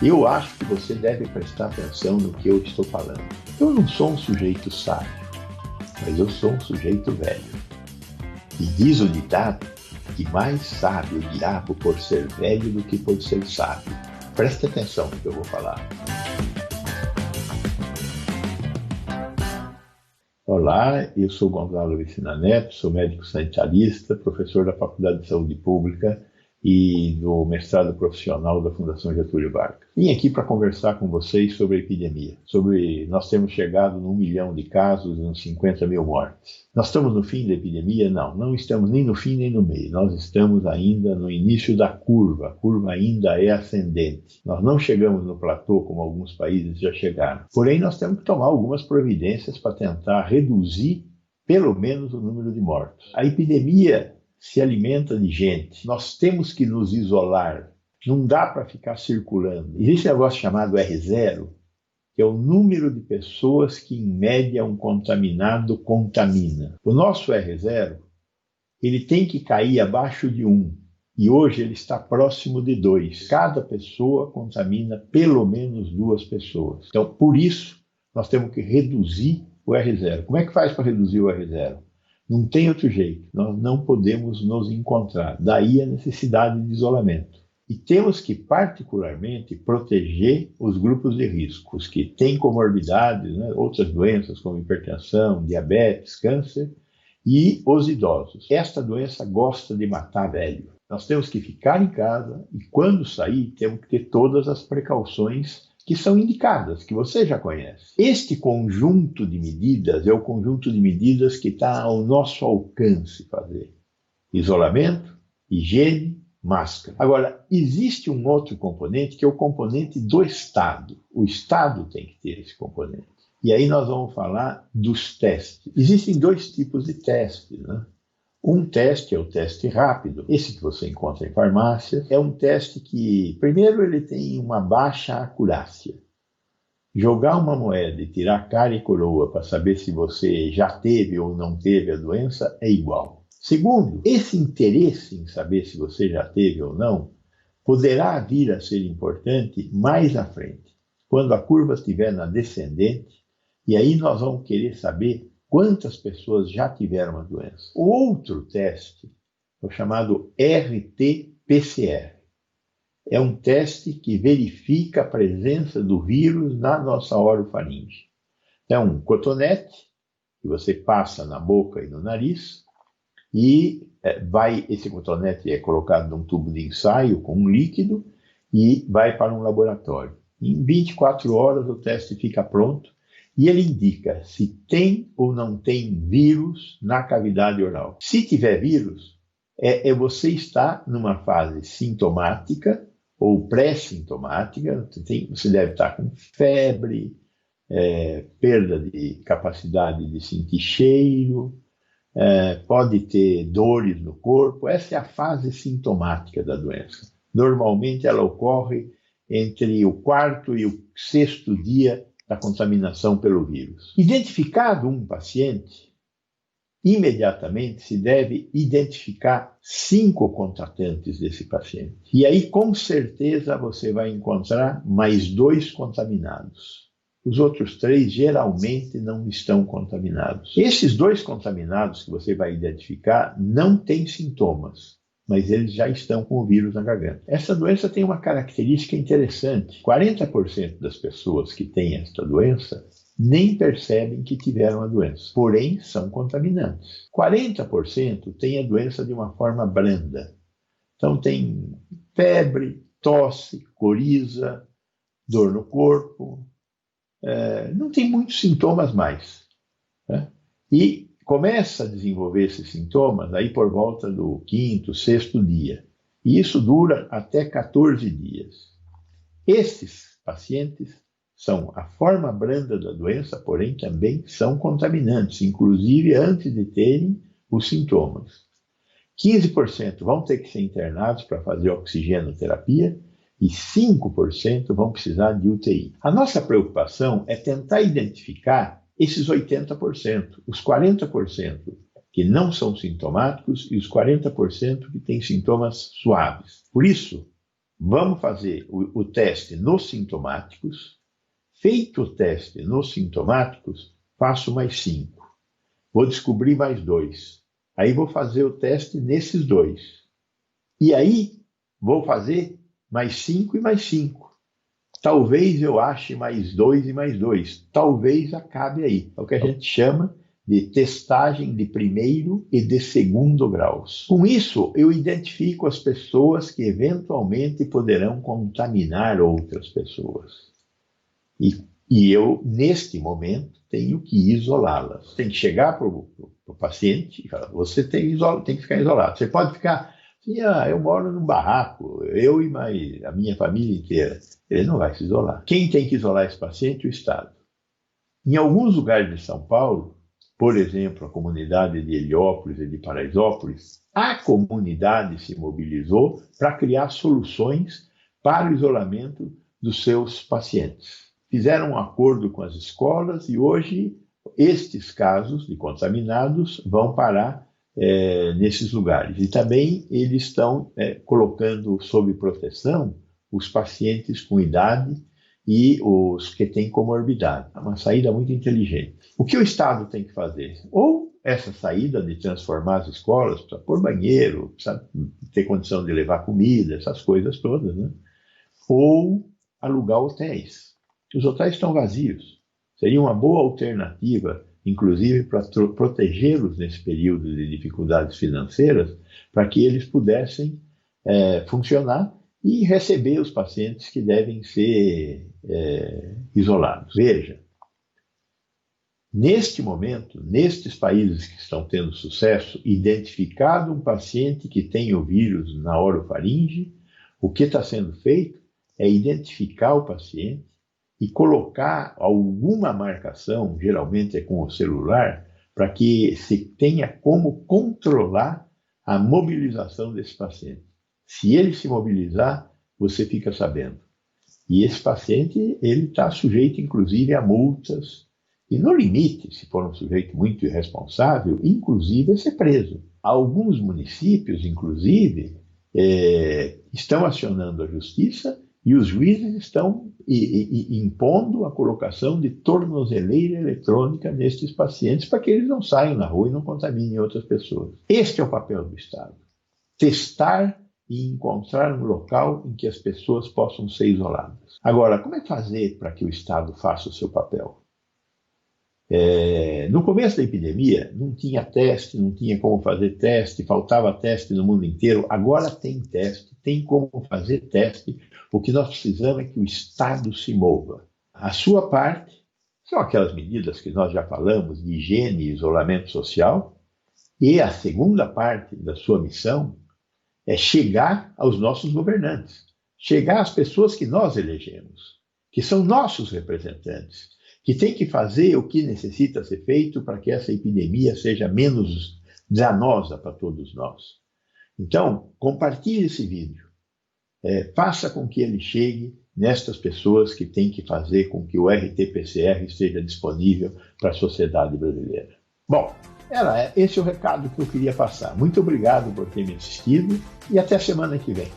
Eu acho que você deve prestar atenção no que eu estou falando. Eu não sou um sujeito sábio, mas eu sou um sujeito velho. E diz o ditado que mais sabe o diabo por ser velho do que por ser sábio. Preste atenção no que eu vou falar. Olá, eu sou Gonzalo Vicina Neto, sou médico sanitarista, professor da Faculdade de Saúde Pública e do mestrado profissional da Fundação Getúlio Vargas. Vim aqui para conversar com vocês sobre a epidemia, nós temos chegado no 1 milhão de casos e uns 50 mil mortes. Nós estamos no fim da epidemia? Não estamos nem no fim nem no meio, nós estamos ainda no início da curva, a curva ainda é ascendente. Nós não chegamos no platô como alguns países já chegaram, porém nós temos que tomar algumas providências para tentar reduzir pelo menos o número de mortos. A epidemia se alimenta de gente. Nós temos que nos isolar. Não dá para ficar circulando. Existe um negócio chamado R0, que é o número de pessoas que, em média, um contaminado contamina. O nosso R0, ele tem que cair abaixo de 1. E hoje ele está próximo de 2. Cada pessoa contamina pelo menos 2 pessoas. Então, por isso, nós temos que reduzir o R0. Como é que faz para reduzir o R0? Não tem outro jeito, nós não podemos nos encontrar, daí a necessidade de isolamento. E temos que, particularmente, proteger os grupos de risco, os que têm comorbidades, outras doenças como hipertensão, diabetes, câncer, e os idosos. Esta doença gosta de matar velho. Nós temos que ficar em casa e, quando sair, temos que ter todas as precauções que são indicadas, que você já conhece. Este conjunto de medidas é o conjunto de medidas que está ao nosso alcance fazer. Isolamento, higiene, máscara. Agora, existe um outro componente que é o componente do Estado. O Estado tem que ter esse componente. E aí nós vamos falar dos testes. Existem 2 tipos de testes, Um teste é o teste rápido, esse que você encontra em farmácia, é um teste que, primeiro, ele tem uma baixa acurácia. Jogar uma moeda e tirar cara e coroa para saber se você já teve ou não teve a doença é igual. Segundo, esse interesse em saber se você já teve ou não poderá vir a ser importante mais à frente, quando a curva estiver na descendente, e aí nós vamos querer saber quantas pessoas já tiveram a doença. O outro teste é o chamado RT-PCR. É um teste que verifica a presença do vírus na nossa orofaringe. É um cotonete que você passa na boca e no nariz e esse cotonete é colocado num tubo de ensaio com um líquido e vai para um laboratório. Em 24 horas o teste fica pronto e ele indica se tem ou não tem vírus na cavidade oral. Se tiver vírus, você está numa fase sintomática ou pré-sintomática. Você deve estar com febre, perda de capacidade de sentir cheiro, pode ter dores no corpo. Essa é a fase sintomática da doença. Normalmente ela ocorre entre o 4º e o 6º dia da contaminação pelo vírus. Identificado um paciente, imediatamente se deve identificar 5 contratantes desse paciente. E aí, com certeza, você vai encontrar mais 2 contaminados. Os outros 3 geralmente não estão contaminados. Esses 2 contaminados que você vai identificar não têm sintomas, mas eles já estão com o vírus na garganta. Essa doença tem uma característica interessante. 40% das pessoas que têm esta doença nem percebem que tiveram a doença, porém são contaminantes. 40% têm a doença de uma forma branda. Então tem febre, tosse, coriza, dor no corpo, não tem muitos sintomas mais. E começa a desenvolver esses sintomas aí por volta do 5º, 6º dia. E isso dura até 14 dias. Esses pacientes são a forma branda da doença, porém também são contaminantes, inclusive antes de terem os sintomas. 15% vão ter que ser internados para fazer oxigenoterapia e 5% vão precisar de UTI. A nossa preocupação é tentar identificar esses 80%, os 40% que não são sintomáticos e os 40% que têm sintomas suaves. Por isso, vamos fazer o teste nos sintomáticos. Feito o teste nos sintomáticos, faço mais 5. Vou descobrir mais 2. Aí vou fazer o teste nesses 2. E aí vou fazer mais 5 e mais 5. Talvez eu ache mais 2 e mais 2. Talvez acabe aí. É o que a gente chama de testagem de primeiro e de segundo graus. Com isso, eu identifico as pessoas que eventualmente poderão contaminar outras pessoas. E eu, neste momento, tenho que isolá-las. Tem que chegar para o paciente e falar, você tem que ficar isolado. Você pode ficar assim, eu moro num barraco, eu e a minha família inteira. Ele não vai se isolar. Quem tem que isolar esse paciente? O Estado. Em alguns lugares de São Paulo, por exemplo, a comunidade de Heliópolis e de Paraisópolis, a comunidade se mobilizou para criar soluções para o isolamento dos seus pacientes. Fizeram um acordo com as escolas e hoje estes casos de contaminados vão parar nesses lugares. E também eles estão colocando sob proteção os pacientes com idade e os que têm comorbidade. É uma saída muito inteligente. O que o Estado tem que fazer? Ou essa saída de transformar as escolas, precisa pôr banheiro, precisa ter condição de levar comida, essas coisas todas, né? Ou alugar hotéis. Os hotéis estão vazios. Seria uma boa alternativa, inclusive para protegê-los nesse período de dificuldades financeiras, para que eles pudessem funcionar e receber os pacientes que devem ser isolados. Veja, neste momento, nestes países que estão tendo sucesso, identificado um paciente que tem o vírus na orofaringe, o que está sendo feito é identificar o paciente e colocar alguma marcação, geralmente é com o celular, para que se tenha como controlar a mobilização desse paciente. Se ele se mobilizar, você fica sabendo. E esse paciente, ele está sujeito, inclusive, a multas. E, no limite, se for um sujeito muito irresponsável, inclusive, a ser preso. Alguns municípios, inclusive, estão acionando a justiça e os juízes estão impondo a colocação de tornozeleira eletrônica nestes pacientes para que eles não saiam na rua e não contaminem outras pessoas. Este é o papel do Estado. Testar e encontrar um local em que as pessoas possam ser isoladas. Agora, como é fazer para que o Estado faça o seu papel? No começo da epidemia, não tinha teste, não tinha como fazer teste, faltava teste no mundo inteiro. Agora tem teste, tem como fazer teste. O que nós precisamos é que o Estado se mova. A sua parte são aquelas medidas que nós já falamos, de higiene e isolamento social. E a segunda parte da sua missão é chegar aos nossos governantes, chegar às pessoas que nós elegemos, que são nossos representantes, que têm que fazer o que necessita ser feito para que essa epidemia seja menos danosa para todos nós. Então, compartilhe esse vídeo, faça com que ele chegue nestas pessoas que têm que fazer com que o RT-PCR esteja disponível para a sociedade brasileira. Bom, esse é o recado que eu queria passar. Muito obrigado por ter me assistido e até a semana que vem.